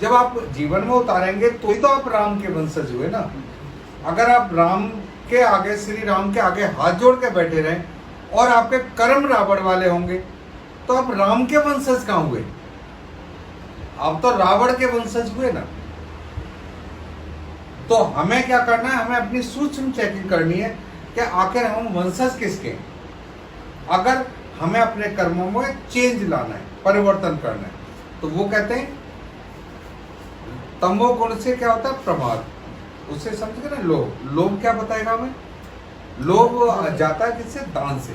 जब आप जीवन में उतारेंगे तो ही तो आप राम के वंशज हुए ना। अगर आप राम के आगे, श्री राम के आगे हाथ जोड़ के बैठे रहें और आपके कर्म रावण वाले होंगे तो आप राम के वंशज कहाँ हुए? आप तो रावण के वंशज हुए ना। तो हमें क्या करना है, हमें अपनी सूक्ष्म चेकिंग करनी है कि आखिर हम वंशज किसके हैं। अगर हमें अपने कर्मों में चेंज लाना है, परिवर्तन करना है, तो वो कहते हैं तमोगुण से क्या होता है? प्रमाद। उससे समझ गए ना, लोभ। लोभ क्या बताएगा हमें? लोभ जाता है किससे? दान से।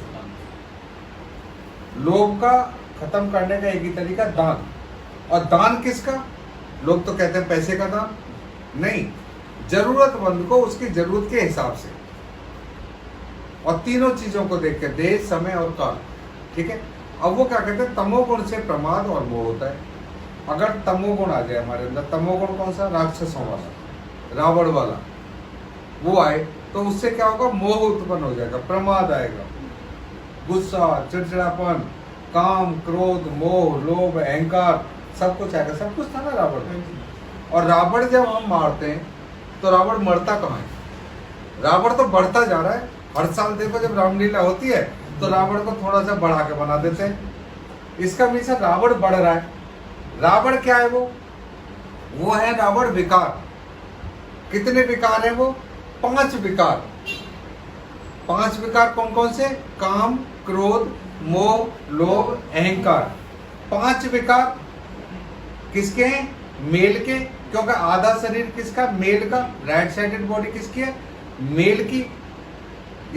लोभ का खत्म करने का एक ही तरीका दान। और दान किसका? लोग तो कहते हैं पैसे का दान, नहीं, जरूरतमंद को उसकी जरूरत के हिसाब से, और तीनों चीजों को देख के, देश, समय और काल। ठीक है। अब वो क्या कहते हैं? तमोगुण से प्रमाद और मोह होता है। अगर तमोगुण आ जाए हमारे अंदर, तमोगुण कौन सा? राक्षसों वाला, रावण वाला, वो आए तो उससे क्या होगा? मोह उत्पन्न हो जाएगा, प्रमाद आएगा, गुस्सा, चिड़चिड़ापन, काम, क्रोध, मोह, लोभ, अहंकार, सब कुछ आएगा। सब कुछ था ना रावण में। और रावण जब हम मारते हैं तो रावण मरता कहाँ है? रावण तो बढ़ता जा रहा है। हर साल देखो जब रामलीला होती है तो रावण को थोड़ा सा बढ़ा के बना देते हैं। इसका मीन रावण बढ़ रहा है। रावण क्या है? वो है रावण विकार। कितने विकार है वो? 5 विकार। 5 विकार कौन कौन से? काम, क्रोध, मोह, लोभ, अहंकार। 5 विकार किसके हैं? मेल के। क्योंकि आधा शरीर किसका? मेल का। राइट साइडेड बॉडी किसकी है? मेल की।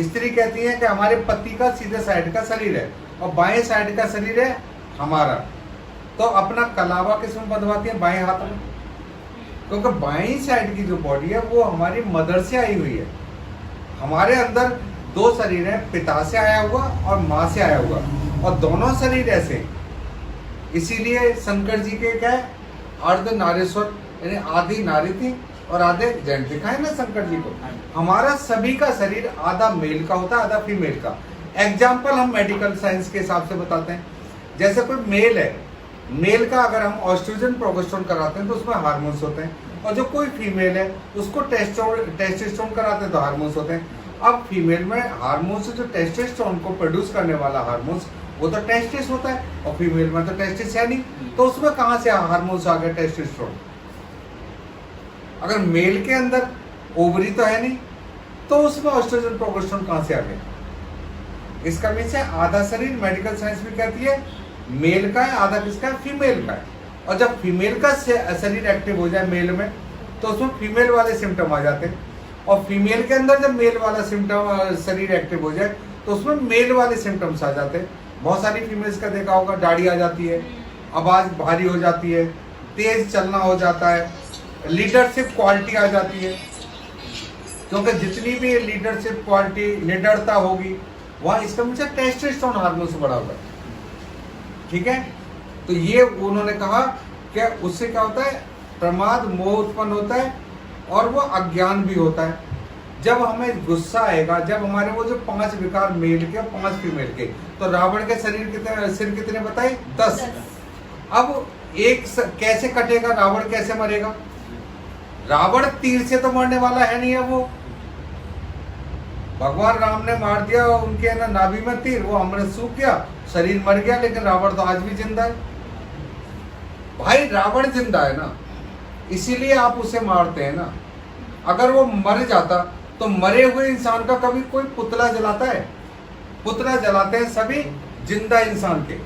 स्त्री कहती है कि हमारे पति का सीधे साइड का शरीर है और बाएं साइड का शरीर है हमारा। तो अपना कलावा किसमें बंधवाती है? बाएं हाथ में। क्योंकि बाएं साइड की जो बॉडी है वो हमारी मदर से आई हुई है। हमारे अंदर 2 शरीर है, पिता से आया हुआ और माँ से आया हुआ, और दोनों शरीर ऐसे। इसीलिए शंकर जी के क्या है? अर्ध नारेश्वर, यानी आधी नारी थी और आधे जेंट। दिखा है ना शंकर जी को। हमारा सभी का शरीर आधा मेल का होता है, आधा फीमेल का। एग्जाम्पल हम मेडिकल साइंस के हिसाब से बताते हैं। जैसे कोई मेल है, मेल का अगर हम ऑस्ट्रोजन प्रोजेस्टेरोन कराते हैं तो उसमें हार्मोन्स होते हैं, और जो कोई फीमेल है उसको टेस्टोस्टेरोन कराते हैं तो हार्मोन्स होते हैं। अब फीमेल में हार्मोन्स, जो टेस्टोस्टेरोन को प्रोड्यूस करने वाला हार्मोन्स, वो तो टेस्टिस होता है, और फीमेल में तो टेस्टिस है नहीं, तो उसमें कहां से हार्मोन्स आ गए? टेस्टोस्टेरोन। अगर मेल के अंदर ओवरी तो है नहीं, तो उसमें ऑस्ट्रोजन प्रोजेस्टेरोन कहां से आ गए? इसका मीन से आधा शरीर मेडिकल साइंस भी कहती है मेल का है, आधा किसका है? फीमेल का है। और जब फीमेल का शरीर एक्टिव हो जाए मेल में तो उसमें फीमेल वाले सिम्टम आ जाते हैं, और फीमेल के अंदर जब मेल वाला सिम्टम शरीर एक्टिव हो जाए तो उसमें मेल वाले सिम्टम्स आ जाते हैं। बहुत सारी फीमेल्स का देखा होगा, दाढ़ी आ जाती है, आवाज भारी हो जाती है, तेज चलना हो जाता है, लीडरशिप क्वालिटी आ जाती है। क्योंकि जितनी भी लीडरशिप क्वालिटी, निडरता होगी, वहां इसका मतलब टेस्टोस्टेरोन हार्मोन से बड़ा होगा। ठीक है। तो ये उन्होंने कहा कि उससे क्या होता है? प्रमाद, मोह उत्पन्न होता है, और वो अज्ञान भी होता है। जब हमें गुस्सा आएगा, जब हमारे वो जो 5 विकार मेल के और 5 फीमेल के, तो रावण के सिर कितने बताए? 10। अब एक कैसे कटेगा? रावण कैसे मरेगा? रावण तीर से तो मरने वाला है नहीं है। वो भगवान राम ने मार दिया उनके ना नाभि में तीर, वो अमृत सूख गया, शरीर मर गया, लेकिन रावण तो आज भी जिंदा है। भाई रावण जिंदा है ना, इसीलिए आप उसे मारते हैं ना। अगर वो मर जाता तो मरे हुए इंसान का कभी कोई पुतला जलाता है? पुतला जलाते हैं सभी जिंदा इंसान के।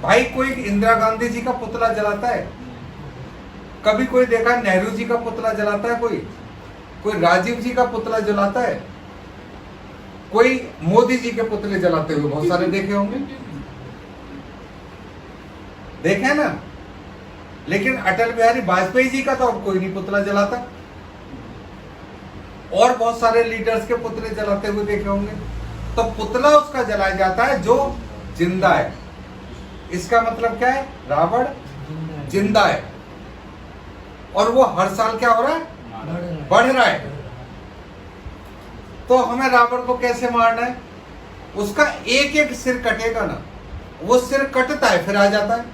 भाई कोई इंदिरा गांधी जी का पुतला जलाता है? कभी कोई देखा नेहरू जी का पुतला जलाता है? कोई राजीव जी का पुतला जलाता है? कोई मोदी जी के पुतले जलाते हुए बहुत सारे देखे होंगे, देखे ना। लेकिन अटल बिहारी वाजपेयी जी का तो अब कोई नहीं पुतला जलाता, और बहुत सारे लीडर्स के पुतले जलाते हुए देखे होंगे। तो पुतला उसका जलाया जाता है जो जिंदा है। इसका मतलब क्या है? रावण जिंदा है, और वो हर साल क्या हो रहा है? बढ़ रहा है। तो हमें रावण को कैसे मारना है? उसका एक एक सिर कटेगा ना, वो सिर कटता है फिर आ जाता है,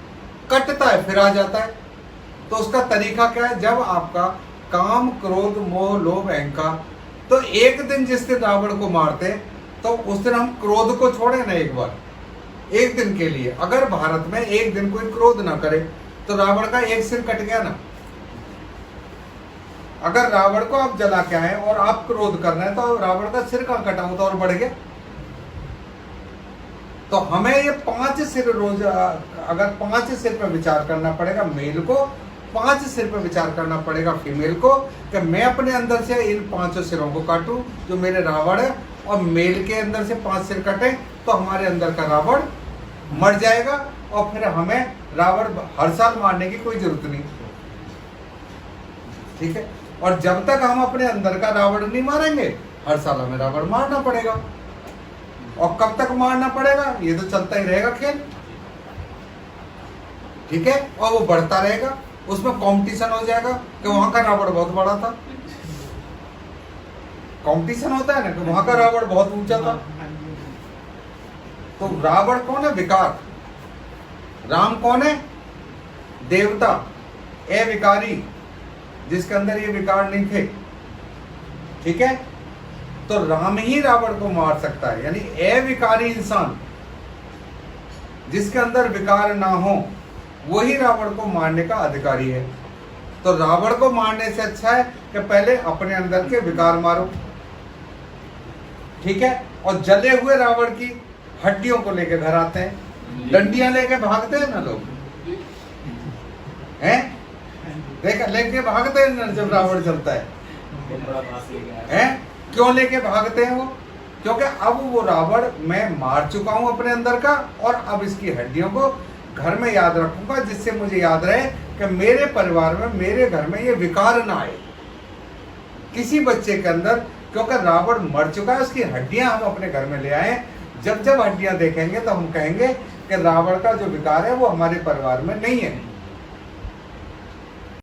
कटता है फिर आ जाता है। तो उसका तरीका क्या है? जब आपका काम, क्रोध, मोह, लोभ, अहंकार, तो एक दिन जिस दिन रावण को मारते तो उस दिन हम क्रोध को छोड़े ना एक बार, एक दिन के लिए। अगर भारत में एक दिन कोई क्रोध ना करे तो रावण का एक सिर कट गया ना। अगर रावण को आप जला के आए और आप क्रोध कर रहे हैं तो रावण का सिर कहां कटा? होता और बढ़ गया। तो हमें ये 5 सिर रोज, अगर 5 सिर पर विचार करना पड़ेगा मेल को, 5 सिर पर विचार करना पड़ेगा फीमेल को, कि मैं अपने अंदर से इन 5 सिरों को काटूं जो मेरे रावण है, और मेल के अंदर से 5 सिर कटे तो हमारे अंदर का रावण मर जाएगा, और फिर हमें रावण हर साल मारने की कोई जरूरत नहीं। ठीक है? और जब तक हम अपने अंदर का रावण नहीं मारेंगे, हर साल हमें रावण मारना पड़ेगा। और कब तक मारना पड़ेगा? ये तो चलता ही रहेगा खेल। ठीक है? और वो बढ़ता रहेगा, उसमें कंपटीशन हो जाएगा कि वहां का रावण बहुत बड़ा था। कंपटीशन होता है ना कि वहां का रावण बहुत ऊंचा था। तो रावण कौन है? विकार। राम कौन है? देवता, अविकारी, जिसके अंदर ये विकार नहीं थे। ठीक है? तो राम ही रावण को मार सकता है, यानी अविकारी इंसान जिसके अंदर विकार ना हो, वही रावण को मारने का अधिकारी है। तो रावण को मारने से अच्छा है कि पहले अपने अंदर के विकार मारो। ठीक है? और जले हुए रावण की हड्डियों को लेके घर आते हैं, डंडियां लेके भागते हैं ना लोग, हैं? देखा, लेके भागते हैं ना जब रावण चलता है? क्यों लेके भागते हैं वो? क्योंकि अब वो रावण मैं मार चुका हूं अपने अंदर का, और अब इसकी हड्डियों को घर में याद रखूंगा, जिससे मुझे याद रहे कि मेरे परिवार में, मेरे घर में ये विकार ना आए किसी बच्चे के अंदर। क्योंकि रावण मर चुका है, उसकी हड्डियां हम अपने घर में ले आए। जब जब हड्डियां देखेंगे तो हम कहेंगे कि रावण का जो विकार है वो हमारे परिवार में नहीं है।